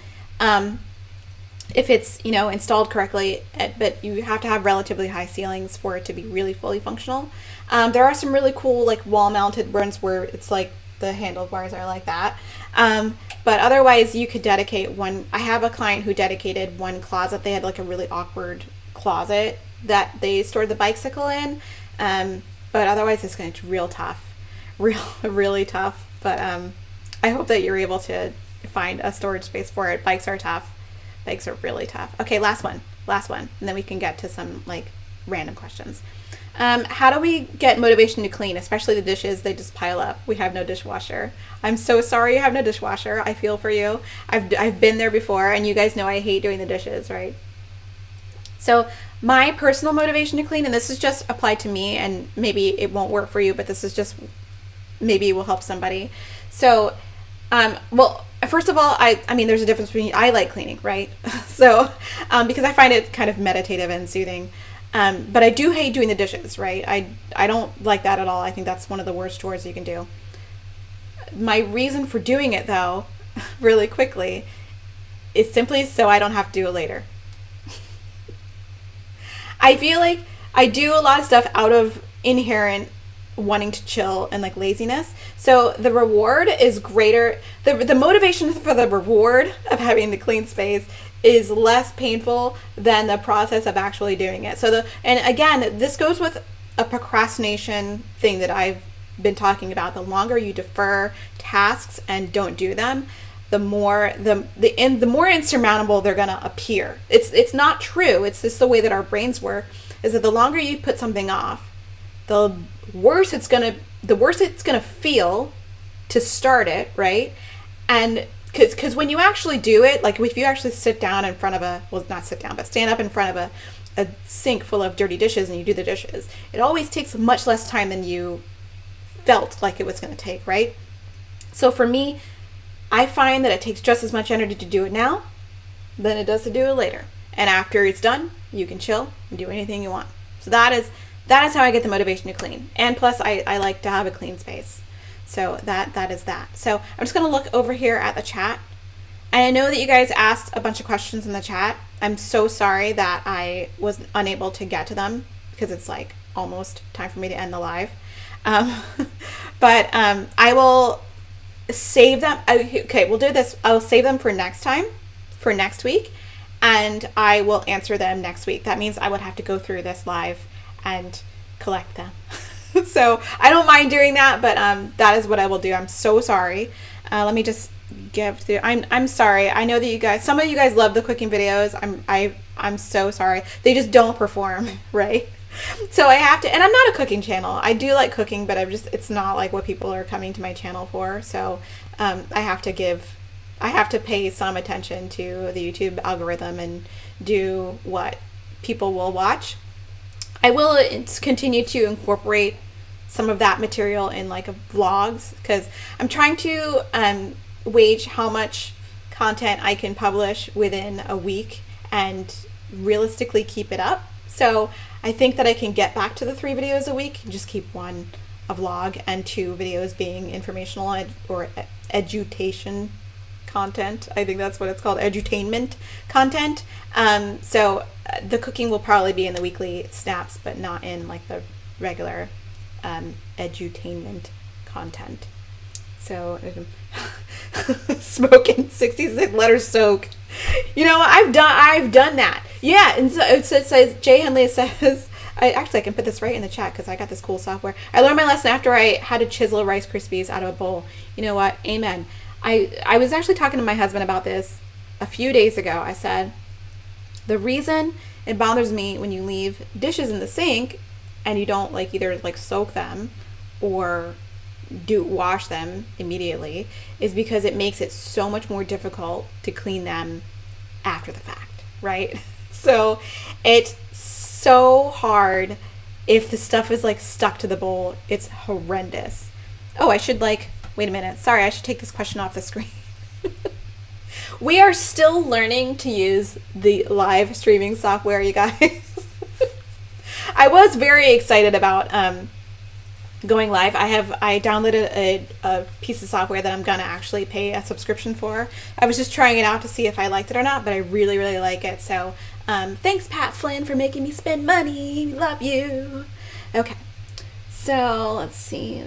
Speaker 1: if it's installed correctly, but you have to have relatively high ceilings for it to be really fully functional. There are some really cool like wall mounted ones where it's like the handlebars are like that, but otherwise you could dedicate one. I have a client who dedicated one closet. They had like a really awkward closet that they stored the bicycle in, but otherwise it's real tough, really tough. But I hope that you're able to find a storage space for it. Bikes are tough. Bikes are really tough. Okay, last one, and then we can get to some like random questions. How do we get motivation to clean, especially the dishes? They just pile up. We have no dishwasher. I'm so sorry you have no dishwasher. I feel for you. I've been there before, and you guys know I hate doing the dishes, right? So my personal motivation to clean, and this is just applied to me, and maybe it won't work for you, but this is just, maybe it will help somebody. So, well, first of all, I mean, there's a difference between, I like cleaning, right? So, because I find it kind of meditative and soothing. But I do hate doing the dishes, right? I don't like that at all. I think that's one of the worst chores you can do. My reason for doing it, though, really quickly, is simply so I don't have to do it later. I feel like I do a lot of stuff out of inherent wanting to chill and like laziness. So the reward is greater. The motivation for the reward of having the clean space is less painful than the process of actually doing it. And again, this goes with a procrastination thing that I've been talking about. The longer you defer tasks and don't do them, the more the more insurmountable they're going to appear. It's not true. It's just the way that our brains work, is that the longer you put something off, the worse it's going to feel to start it, right? And because when you actually do it, like if you actually sit down in front of not sit down, but stand up in front of a sink full of dirty dishes and you do the dishes, it always takes much less time than you felt like it was going to take, right? So for me, I find that it takes just as much energy to do it now than it does to do it later. And after it's done, you can chill and do anything you want. So that is how I get the motivation to clean. And plus, I like to have a clean space. So that is that. So I'm just going to look over here at the chat. And I know that you guys asked a bunch of questions in the chat. I'm so sorry that I was unable to get to them because it's like almost time for me to end the live. But I will save them. Okay, we'll do this. I'll save them for next time, for next week. And I will answer them next week. That means I would have to go through this live and collect them. So I don't mind doing that, but that is what I will do. I'm so sorry. Let me just give through. I'm sorry. I know that you guys, some of you guys love the cooking videos. I'm so sorry. They just don't perform, right? So I have to, and I'm not a cooking channel. I do like cooking, but it's not like what people are coming to my channel for. So I have to pay some attention to the YouTube algorithm and do what people will watch. I will continue to incorporate some of that material in like vlogs, because I'm trying to wage how much content I can publish within a week and realistically keep it up. So I think that I can get back to the 3 videos a week and just keep one a vlog and 2 videos being informational or education content. I think that's what it's called, edutainment content. So the cooking will probably be in the weekly snaps, but not in like the regular edutainment content. So smoking 66 letters soak. You know, I've done that. Yeah, and so it says, Jay Henley says, I can put this right in the chat because I got this cool software. I learned my lesson after I had to chisel Rice Krispies out of a bowl. You know what? Amen. I was actually talking to my husband about this a few days ago. I said, the reason it bothers me when you leave dishes in the sink and you don't like either like soak them or wash them immediately is because it makes it so much more difficult to clean them after the fact, right? So it's so hard if the stuff is like stuck to the bowl. It's horrendous. Oh, I should wait a minute. Sorry, I should take this question off the screen. We are still learning to use the live streaming software, you guys. I was very excited about going live. I downloaded a piece of software that I'm gonna actually pay a subscription for. I was just trying it out to see if I liked it or not, but I really, really like it. So thanks, Pat Flynn, for making me spend money. Love you. Okay, so let's see.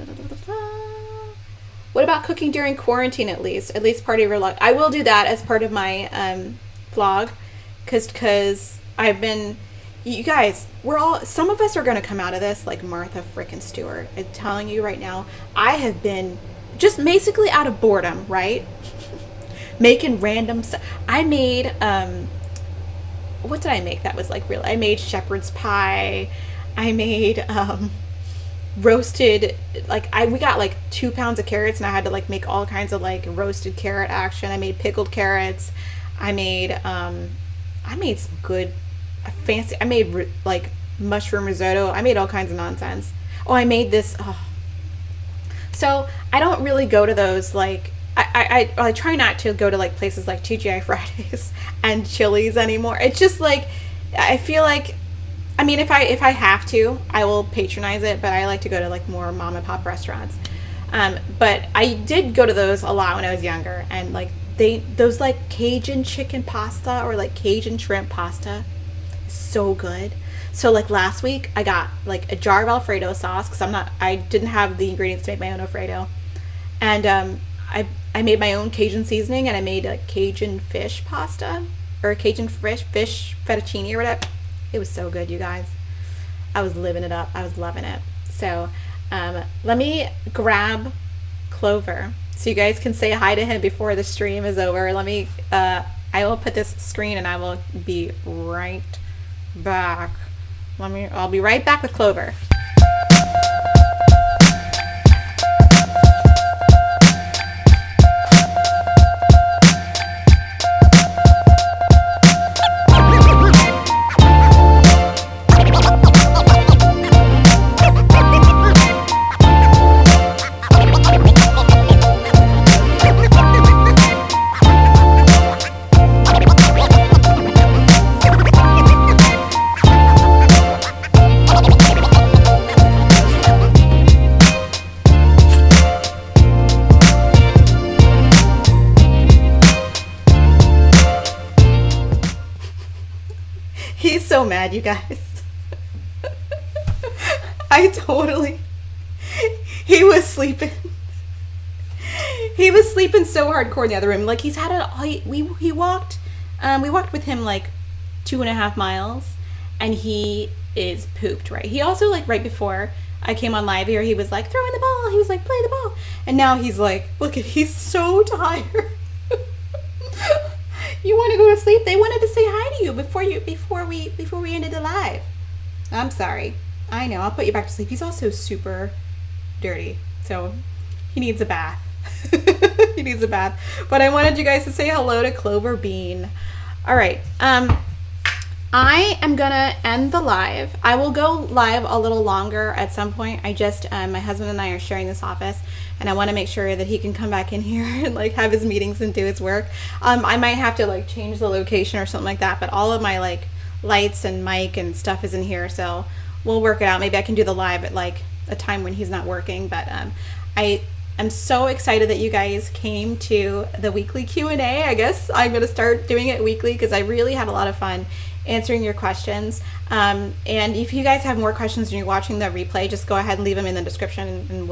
Speaker 1: What about cooking during quarantine at least part of your vlog? I will do that as part of my vlog because I've been, you guys, some of us are going to come out of this like Martha frickin' Stewart. I'm telling you right now, I have been just basically out of boredom, right? making random stuff. I made what did I make that was like real? I made shepherd's pie. I made roasted, like we got like 2 pounds of carrots, and I had to like make all kinds of like roasted carrot action. I made pickled carrots. I made some good fancy. I made like mushroom risotto. I made all kinds of nonsense. Oh, I made this. Oh. So I don't really go to those like I try not to go to like places like TGI Fridays and Chili's anymore. It's just like I feel like, I mean, if I have to, I will patronize it, but I like to go to like more mom and pop restaurants. But I did go to those a lot when I was younger, and like those like Cajun chicken pasta or like Cajun shrimp pasta, so good. So like last week I got like a jar of Alfredo sauce because I didn't have the ingredients to make my own Alfredo, and I made my own Cajun seasoning, and I made a Cajun fish pasta or a Cajun fish fettuccine or whatever. It was so good, you guys. I was living it up. I was loving it. So let me grab Clover so you guys can say hi to him before the stream is over. I will put this screen and I will be right back. I'll be right back with Clover. He's so mad, you guys. He was sleeping. He was sleeping so hardcore in the other room. Like he's had we walked with him like 2.5 miles, and he is pooped, right? He also, like, right before I came on live here, he was like throwing the ball. He was like, play the ball. And now he's like, he's so tired. You want to go to sleep? They wanted to say hi to you before we ended the live. I'm sorry. I know. I'll put you back to sleep. He's also super dirty, so he needs a bath. He needs a bath. But I wanted you guys to say hello to Clover Bean. All right. I am gonna end the live. I will go live a little longer at some point. I just my husband and I are sharing this office, and I want to make sure that he can come back in here and like have his meetings and do his work. I might have to like change the location or something like that, but all of my like lights and mic and stuff is in here, so we'll work it out. Maybe I can do the live at like a time when he's not working. But I'm so excited that you guys came to the weekly Q&A. I guess I'm gonna start doing it weekly because I really had a lot of fun answering your questions. And if you guys have more questions and you're watching the replay, just go ahead and leave them in the description, and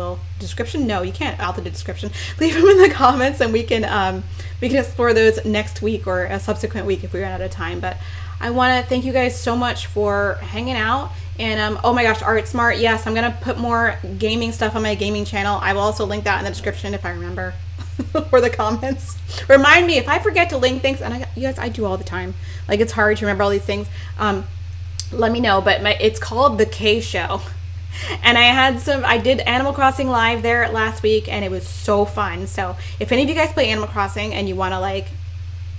Speaker 1: no, you can't alter the description. Leave them in the comments, and we can explore those next week or a subsequent week if we run out of time. But I want to thank you guys so much for hanging out. And oh my gosh, Art Smart, yes, I'm gonna put more gaming stuff on my gaming channel. I will also link that in the description if I remember. Or the comments. Remind me if I forget to link things, and you guys, I do all the time. Like, it's hard to remember all these things. Let me know. But it's called The K Show, and I did Animal Crossing live there last week, and it was so fun. So if any of you guys play Animal Crossing and you want to like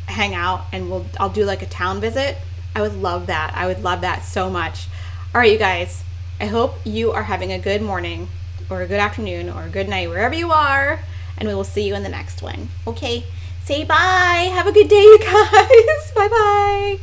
Speaker 1: hang out, and I'll do like a town visit, I would love that. I would love that so much. All right, you guys, I hope you are having a good morning or a good afternoon or a good night wherever you are. And we will see you in the next one. Okay, say bye. Have a good day, you guys. Bye-bye.